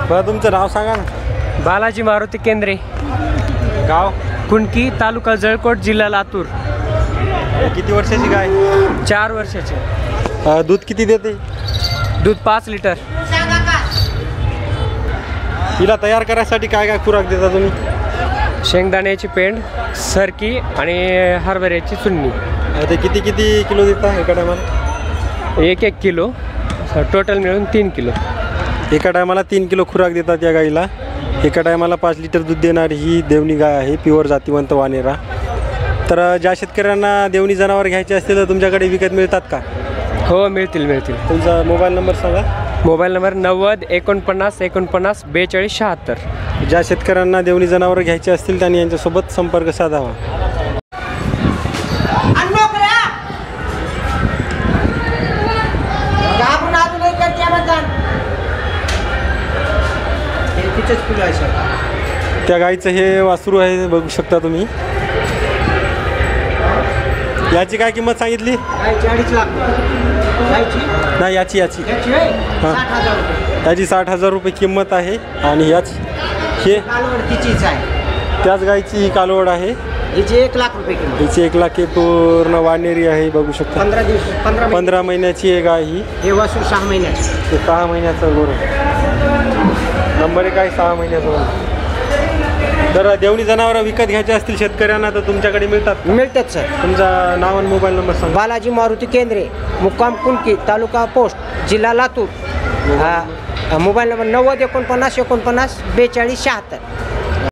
बरं तुमचं नाव सांगा ना. बालाजी मारुती केंद्रे, गाव कुणकी, तालुका जळकोट, जिल्हा लातूर. किती वर्षाची गाय? 4 वर्षाचे. दूध किती देते? दूध 5 लिटर. तिला तयार करायसाठी काय काय खुराक देता तुम्ही? शेंगदाण्याची पेंड, सरकी आणि हरभऱ्याची चुन्नी. ते किती किती किलो देता एका टायमाला? 1-1 किलो, टोटल मिळून 3 किलो. एका टायमाला 3 किलो खुराक देतात या गाईला. एका टायमाला 5 लिटर दूध देणारी ही देवणी गाय आहे, प्युअर जातीवंत वानेरा. तर ज्या शेतकऱ्यांना देवणी जनावर घ्यायचे असतील तर तुमच्याकडे विकत मिळतात का? हो, मिळतील. तुमचा मोबाईल नंबर सांगा. Mobile number 90 49 49 42 76. ज्या शेतकऱ्यांना देवणी जनावर घ्यायचे असतील त्यांनी यांच्यासोबत संपर्क साधावा. त्या गाईचं हे वासरू आहे, बघू शकता तुम्ही. याची काय किंमत सांगितली? 40 लाख. नाही, याची हां, याची 60,000 रुपये किंमत आहे. आणि याची हे त्याच गाईची ही कालवड आहे. हिची 1 लाख रुपये किंमत. हिची 1 लाख पूर्ण वानेरी आहे, बघू शकता. 15 महिन्याची आहे गाय ही. हे वासरू 6 महिन्याचे. ते 6 महिन्याचं बरोबर. नंबर 1 आहे 6 महिन्याचं. तर देवणी जनावरं विकत घ्यायचे असतील शेतकऱ्यांना तर तुमच्याकडे मिळतात? मिळतात सर. तुमचा नाव आणि मोबाईल नंबर सांगा. बालाजी मारुती केंद्रे, मुक्काम कुणकी, तालुका पोस्ट, जिल्हा लातूर. Mobile number 90 49 49 42 76.